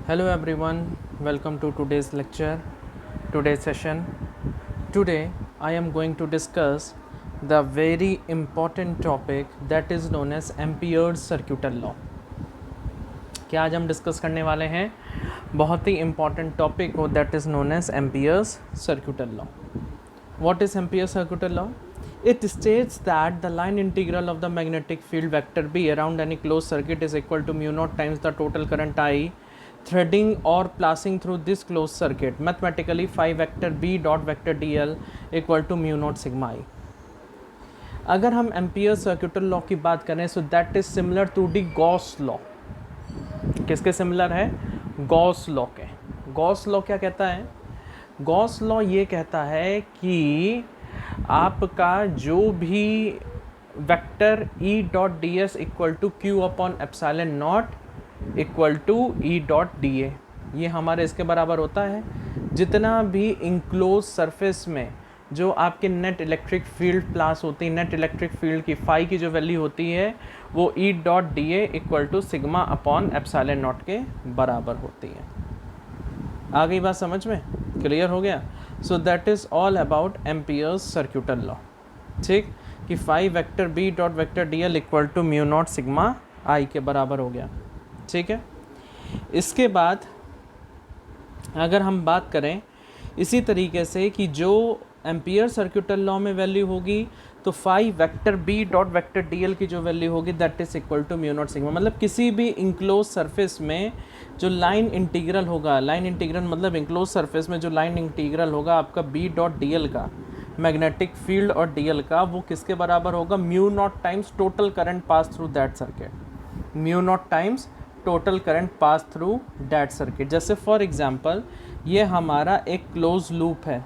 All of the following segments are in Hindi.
Hello everyone, welcome to today's lecture, today's session. Today I am going to discuss the very important topic that is known as Ampere's circuital law. क्या आज हम डिस्कस करने वाले हैं बहुत ही important topic हो that is known as Ampere's circuital law. What is Ampere's circuital law? It states that the line integral of the magnetic field vector B around any closed circuit is equal to mu naught times the total current I threading or passing through this closed circuit. Mathematically, phi vector B dot vector dl equal to mu naught sigma I. अगर हम एम्पियर सर्क्यूटल लॉ की बात करें so that is similar to the Gauss law. किसके सिमिलर है? गॉस लॉ के. गॉस लॉ क्या कहता है? गॉस लॉ ये कहता है कि आपका जो भी vector E dot D S equal to Q upon epsilon naught equal to E dot D A, ये हमारे इसके बराबर होता है. जितना भी इंक्लोज सरफेस में जो आपके नेट इलेक्ट्रिक फील्ड प्लास होती है, नेट इलेक्ट्रिक फील्ड की फाई की जो वैल्यू होती है वो E dot D A equal to sigma upon epsilon naught के बराबर होती है. आ गई बात समझ में? क्लियर हो गया? So that is all about Ampere's circuital law. ठीक, कि phi vector B dot vector D L equal to mu naught sigma I के बराबर हो गया. ठीक है, इसके बाद अगर हम बात करें इसी तरीके से कि जो एम्पियर सर्क्यूटल लॉ में वैल्यू होगी तो phi vector B dot vector D L की जो वैल्यू होगी that is equal to mu naught sigma. मतलब किसी भी इंक्लोज सरफेस में जो लाइन इंटीग्रल होगा, लाइन इंटीग्रल मतलब इंक्लोज सरफेस में जो लाइन इंटीग्रल होगा आपका बी डॉट डी एल का, मैग्नेटिक फील्ड और डी एल का, वो किसके बराबर होगा? Mu naught times total current pass through that circuit. Mu naught times total current pass through that circuit. जैसे फॉर एग्जांपल ये हमारा एक क्लोज लूप है.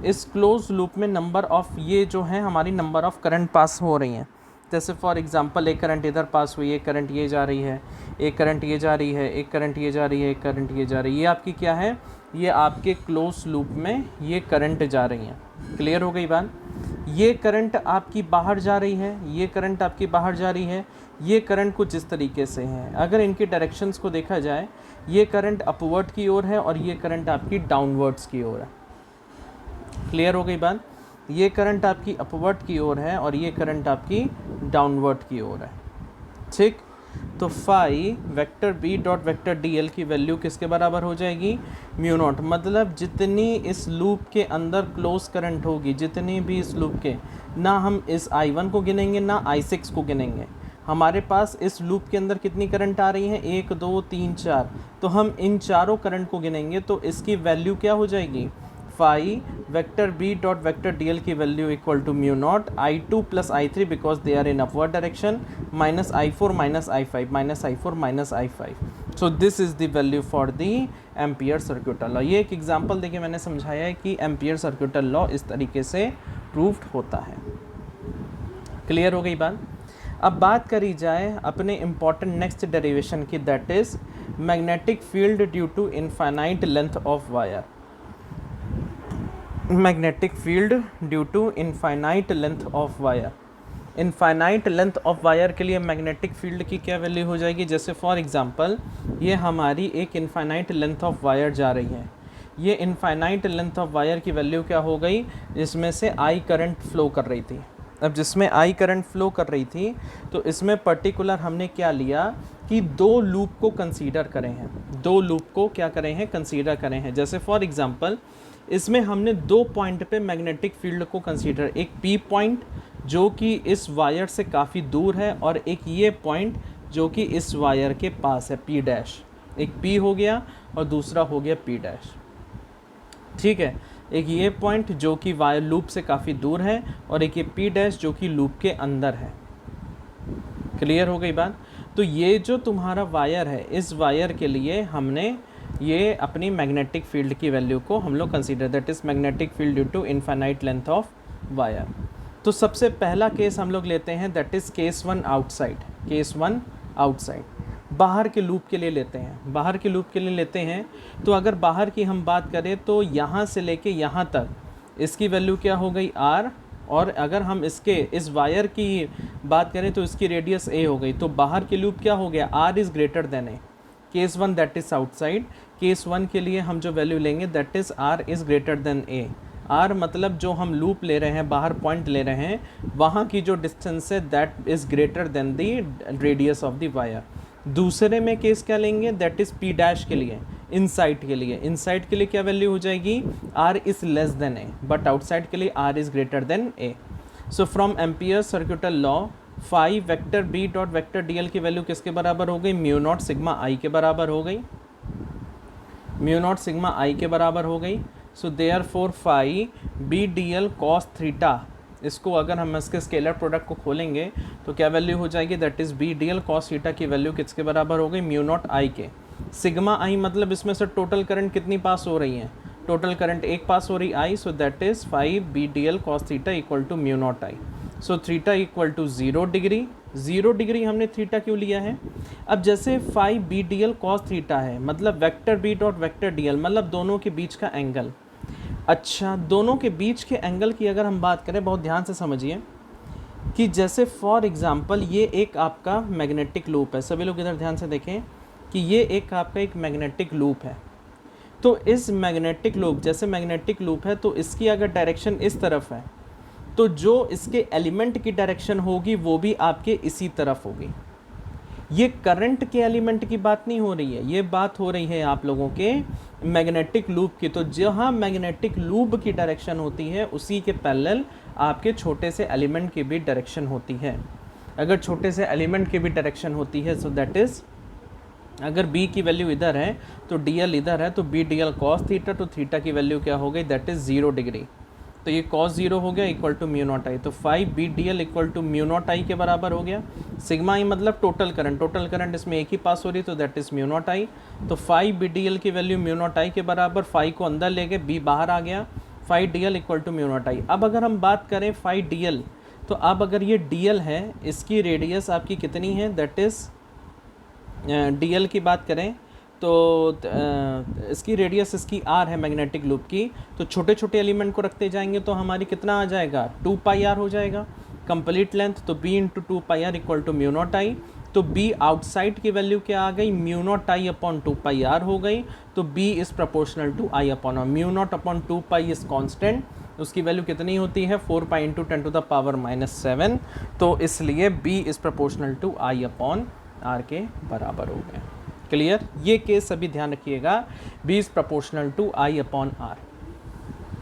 इस क्लोज लूप में नंबर ऑफ ये जो है हमारी नंबर ऑफ करंट पास हो रही हैं. जैसे फॉर एग्जांपल एक करंट इधर पास हुई, एक करंट ये जा रही है, एक करंट ये जा रही है, एक करंट ये जा रही है, एक करंट ये जा रही है. ये आपकी क्या है? ये आपके क्लोज लूप में ये करंट जा रही हैं. क्लियर हो गई बात? ये करंट आपकी बाहर जा रही है, ये करंट आपकी बाहर जा रही है. ये करंट कुछ इस तरीके से है. अगर इनकी डायरेक्शंस को देखा जाए, ये करंट अपवर्ड की ओर है और ये करंट आपकी डाउनवर्ड्स की ओर है. क्लियर हो गई बात? ये करंट आपकी अपवर्ड की ओर है और ये करंट आपकी डाउनवर्ड की ओर है. ठीक, तो phi vector B dot vector D L की वैल्यू किसके बराबर हो जाएगी? Mu naught. मतलब जितनी इस लूप के अंदर क्लोज करंट होगी, जितनी भी इस लूप के, ना हम इस I1 को गिनेंगे ना I6 को गिनेंगे. हमारे पास इस लूप के अंदर कितनी करंट आ रही है? 1 2 3 4. तो हम इन चारों करंट को गिनेंगे तो इसकी वैल्यू क्या हो जाएगी? Phi vector B dot vector D L की value equal to mu naught I2 plus I3 because they are in upward direction minus I4 minus I5 minus I4 minus I5. So this is the value for the Ampere circuital law. ये एक एग्जांपल देखिए मैंने समझाया है कि एम्पियर सर्क्यूटल लॉ इस तरीके से प्रूव्ड होता है. क्लियर हो गई बात? अब बात करी जाए अपने इम्पॉर्टेंट नेक्स्ट डेरिवेशन की, that is magnetic field due to infinite length of wire. Magnetic field due to infinite length of wire. Infinite length of wire के लिए मैग्नेटिक फील्ड की क्या वैल्यू हो जाएगी? जैसे फॉर एग्जांपल ये हमारी एक इनफाइनाइट लेंथ ऑफ वायर जा रही है. ये इनफाइनाइट लेंथ ऑफ वायर की वैल्यू क्या हो गई? जिसमें से आई करंट फ्लो कर रही थी. अब जिसमें आई करंट फ्लो कर रही थी तो इसमें पर्टिकुलर हमने क्या लिया कि दो लूप को कंसीडर करें हैं. दो लूप को क्या करें हैं? कंसीडर करें हैं. जैसे फॉर एग्जांपल इसमें हमने दो पॉइंट पे मैग्नेटिक फील्ड को कंसीडर, एक पी पॉइंट जो कि इस वायर से काफ़ी दूर है और एक ये पॉइंट जो कि इस वायर के पास है, पी डैश. एक पी हो गया और दूसरा हो गया पी डैश. ठीक है, एक ये पॉइंट जो कि वायर लूप से काफ़ी दूर है और एक ये पी डैश जो कि लूप के अंदर है. क्लियर हो गई बात? तो ये जो तुम्हारा वायर है, इस वायर के लिए हमने ये अपनी मैग्नेटिक फील्ड की वैल्यू को हम लोग consider, that is magnetic field due to infinite length of wire. तो सबसे पहला केस हम लोग लेते हैं that is case 1 outside. Case 1 outside बाहर के लूप के लिए लेते हैं. बाहर के लूप के लिए लेते हैं तो अगर बाहर की हम बात करें तो यहाँ से लेके यहाँ तक इसकी वैल्यू क्या हो गई? R. और अगर हम इसके इस वायर की बात करें तो इसकी रेडियस a हो गई. तो बाहर के लूप क्या हो गया? R is greater than a. Case 1 that is outside, case 1 के लिए हम जो वैल्यू लेंगे that is R is greater than A. R मतलब जो हम लूप ले रहे हैं, बाहर पॉइंट ले रहे हैं, वहाँ की जो डिस्टेंस है that is greater then the radius of the wire. दूसरे में केस क्या लेंगे, दैट इज़ पी डैश के लिए, इनसाइड के लिए। इनसाइड के लिए क्या वैल्यू हो जाएगी, R is less than A, but outside के लिए R is greater than A. So from Ampere circuital law phi vector B dot vector D L की वैल्यू किसके बराबर हो गई, म्यू नॉट सिग्मा आई के बराबर हो गई, म्यू नॉट सिग्मा आई के बराबर हो गई। So therefore phi B D L cos theta, इसको अगर हम इसके स्केलर प्रोडक्ट को खोलेंगे तो क्या वैल्यू हो जाएगी, that is B D L cos theta की वैल्यू किसके बराबर हो गई, म्यू नॉट आई के। सिग्मा आई मतलब इसमें से टोटल करंट कितनी पास हो रही है, टोटल करंट एक पास हो रही I, so that is 5 B D L cos theta equal to mu naught I. So theta equal to 0 degree. 0 degree हमने थीटा क्यों लिया है, अब जैसे 5 B D L cos theta है मतलब vector B dot vector D L मतलब दोनों के बीच का एंगल। अच्छा, दोनों के बीच के एंगल की अगर हम बात करें, बहुत ध्यान से समझिए कि जैसे फॉर एग्जांपल ये एक आपका मैग्नेटिक लूप है, सभी लोग इधर ध्यान से देखें कि ये एक आपका एक मैग्नेटिक लूप है। तो इस मैग्नेटिक लूप, जैसे मैग्नेटिक लूप है तो इसकी अगर डायरेक्शन इस तरफ है तो जो इसके एलिमेंट की डायरेक्शन होगी वो भी आपके इसी तरफ होगी। ये करंट के एलिमेंट की बात नहीं हो रही है, ये बात हो रही है आप लोगों के मैग्नेटिक लूप की। तो जहाँ मैग्नेटिक लूप की डायरेक्शन होती है उसी के पैरेलल आपके छोटे से एलिमेंट की भी डायरेक्शन होती है। अगर छोटे से एलिमेंट की भी डायरेक्शन होती है सो दैट इज़, अगर b की वैल्यू इधर है तो dl इधर है, तो b dl cos थीटा, तो थीटा की वैल्यू क्या हो गई, दैट इज़ 0 डिग्री। तो ये cos 0 हो गया equal to mu naught I, तो 5 B D L equal to mu naught I के बराबर हो गया। सिग्मा आई मतलब टोटल करंट, टोटल करंट इसमें एक ही पास हो रही, तो that is mu naught I. तो 5 बी डी एल की वैल्यू म्यू नॉट आई के बराबर, 5 को अंदर ले गए, बी बाहर आ गया, 5 D L equal to mu naught I. अब अगर हम बात करें 5 डी एल, तो अब अगर ये डी एल है, इसकी रेडियस आपकी कितनी है, दैट इज़ डी एल की बात करें तो इसकी रेडियस इसकी आर है मैग्नेटिक लूप की, तो छोटे छोटे एलिमेंट को रखते जाएंगे तो हमारी कितना आ जाएगा, 2 पाई आर हो जाएगा कंप्लीट लेंथ। तो b into 2 pi R equal to mu naught I. तो b आउटसाइड की वैल्यू क्या आ गई, mu naught I upon 2 pi R हो गई। तो b is proportional to I upon R, mu naught upon 2 pi is constant, उसकी वैल्यू कितनी होती है, 4 pi into 10 to the power -7। तो इसलिए b is proportional to I upon are के बराबर हो गए। क्लियर, ये केस सभी ध्यान रखिएगा, b is proportional to I upon R.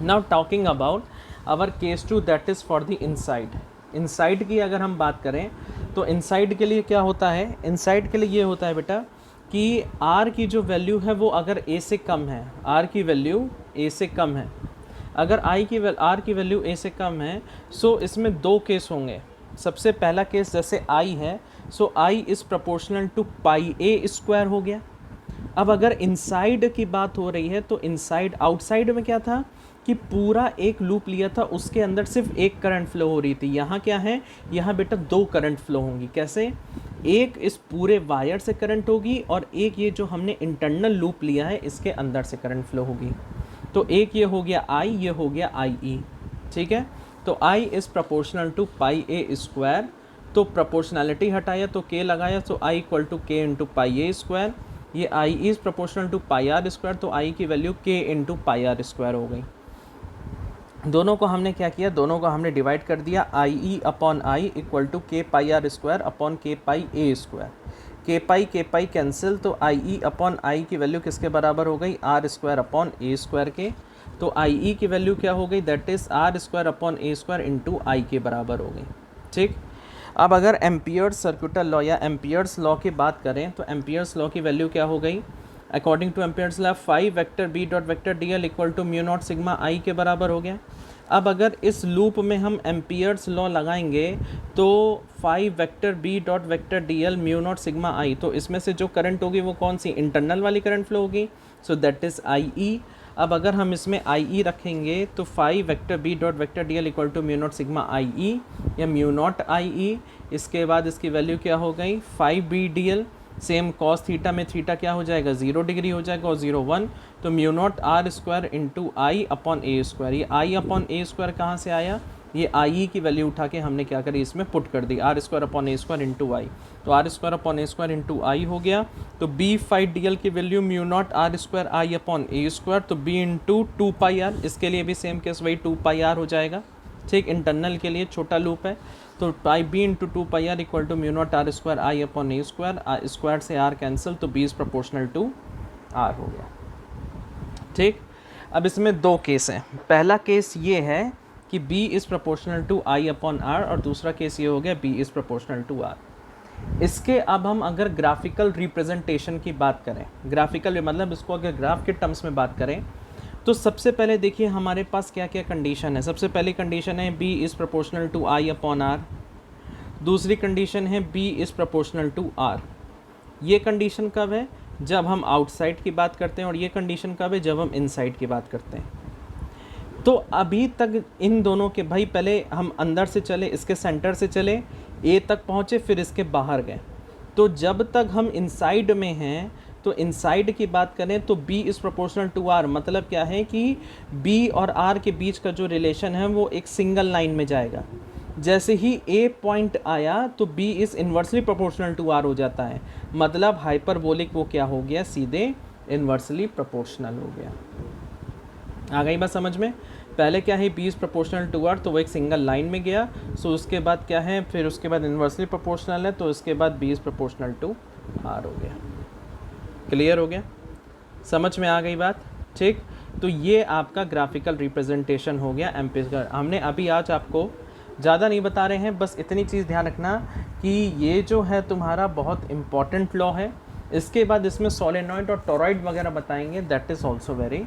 Now talking about our case 2 that is for the inside. Inside की अगर हम बात करें तो इनसाइड के लिए क्या होता है, इनसाइड के लिए ये होता है बेटा कि r की जो वैल्यू है वो अगर a से कम है, r की वैल्यू a से कम है, अगर r की वैल्यू a से कम है, सो इसमें दो केस होंगे। सबसे पहला केस जैसे i है, so i is proportional to pi a square हो गया। अब अगर इनसाइड की बात हो रही है तो इनसाइड, आउटसाइड में क्या था कि पूरा एक लूप लिया था, उसके अंदर सिर्फ एक करंट फ्लो हो रही थी। यहाँ क्या है, यहाँ बेटा दो करंट फ्लो होंगी। कैसे, एक इस पूरे वायर से करंट होगी और एक ये जो हमने इंटरनल लूप लिया है इसके अंदर से करंट फ्लो होगी। तो एक ये हो गया I, ये हो गया IE, ठीक है। तो I is proportional to pi a square, तो प्रोपोर्शनैलिटी हटाया तो k लगाया, तो I equal to k into pi a square. ये I is proportional to pi R square, तो I की value k into pi R square हो गई। दोनों को हमने क्या किया, दोनों को हमने डिवाइड कर दिया, IE upon I equal to k pi R square upon k pi a square. k pi cancel, तो IE अपॉन I की वैल्यू किसके बराबर हो गई, r square upon a square के। तो IE की वैल्यू क्या हो गई, that is r square upon a square into I के बराबर हो गई, ठीक। अब अगर एम्पियर्स सर्क्यूटल लॉ या एम्पियर्स लॉ की बात करें तो एम्पियर्स लॉ की वैल्यू क्या हो गई, according to Ampere's law 5 vector b dot vector D L equal to mu naught sigma I के बराबर हो गया। अब अगर इस लूप में हम एम्पियर्स लॉ लगाएंगे तो 5 vector b dot vector D L mu naught sigma I, तो इसमें से जो करंट होगी वो कौन सी, इंटरनल वाली करंट फ्लो होगी, सो दैट इज़ IE। अब अगर हम इसमें IE रखेंगे तो 5 vector b dot vector D L equal to mu naught sigma IE या म्यू नॉट IE। इसके बाद इसकी वैल्यू क्या हो गई, 5 b D L, same cos theta में थीटा क्या हो जाएगा, 0 डिग्री हो जाएगा और 0 1, तो mu naught r square into I upon A square. ये आई अपॉन ए स्क्वायर कहाँ से आया, ये आई की वैल्यू उठा के हमने क्या करी, इसमें पुट कर दी, R square upon A square into I. तो R square upon A square into I हो गया। तो बी फाइव डी एल की value mu naught R square I upon A square, तो B into two pi R, इसके लिए भी सेम केस वही टू पाई आर हो जाएगा। ठीक, इंटरनल के लिए छोटा लूप है, तो pi B into two pi R equal to mu naught R square I upon A square, square से आर कैंसिल, तो B is proportional to R हो गया। ठीक, अब इसमें दो केस हैं। पहला केस ये है कि b is proportional to I upon r, और दूसरा केस ये हो गया b is proportional to r. इसके अब हम अगर ग्राफिकल रिप्रेजेंटेशन की बात करें, ग्राफिकल मतलब इसको अगर ग्राफ के टर्म्स में बात करें, तो सबसे पहले देखिए हमारे पास क्या क्या कंडीशन है। सबसे पहली कंडीशन है b is proportional to I upon r, दूसरी कंडीशन है b is proportional to r. ये कंडीशन कब है, जब हम आउटसाइड की बात करते हैं, और ये कंडीशन कब है, जब हम इनसाइड की बात करते हैं। तो अभी तक इन दोनों के, भाई पहले हम अंदर से चले, इसके सेंटर से चले, ए तक पहुँचे, फिर इसके बाहर गए। तो जब तक हम इनसाइड में हैं, तो इनसाइड की बात करें तो b is proportional to r, मतलब क्या है कि b और r के बीच का जो रिलेशन है वो एक सिंगल लाइन में जाएगा। जैसे ही a पॉइंट आया तो b is inversely proportional to r हो जाता है, मतलब हाइपरबोलिक वो क्या हो गया, सीधे इन्वर्सली प्रोपोर्शनल हो गया। आ गई बात समझ में। पहले क्या है, b is proportional to r, तो वो एक सिंगल लाइन में गया। सो उसके बाद क्या है, फिर उसके बाद इन्वर्सली प्रोपोर्शनल है, तो इसके बाद b is proportional to r हो गया। क्लियर हो गया, समझ में आ गई बात। ठीक, तो ये आपका ग्राफिकल रिप्रेजेंटेशन हो गया एम्पिरिकल। हमने अभी आज आपको ज़्यादा नहीं बता रहे हैं, बस इतनी चीज़ ध्यान रखना कि ये जो है तुम्हारा बहुत इम्पॉर्टेंट लॉ है। इसके बाद इसमें सोलेनॉइड और टोरॉइड वगैरह बताएंगे, दैट इज़ ऑल्सो वेरी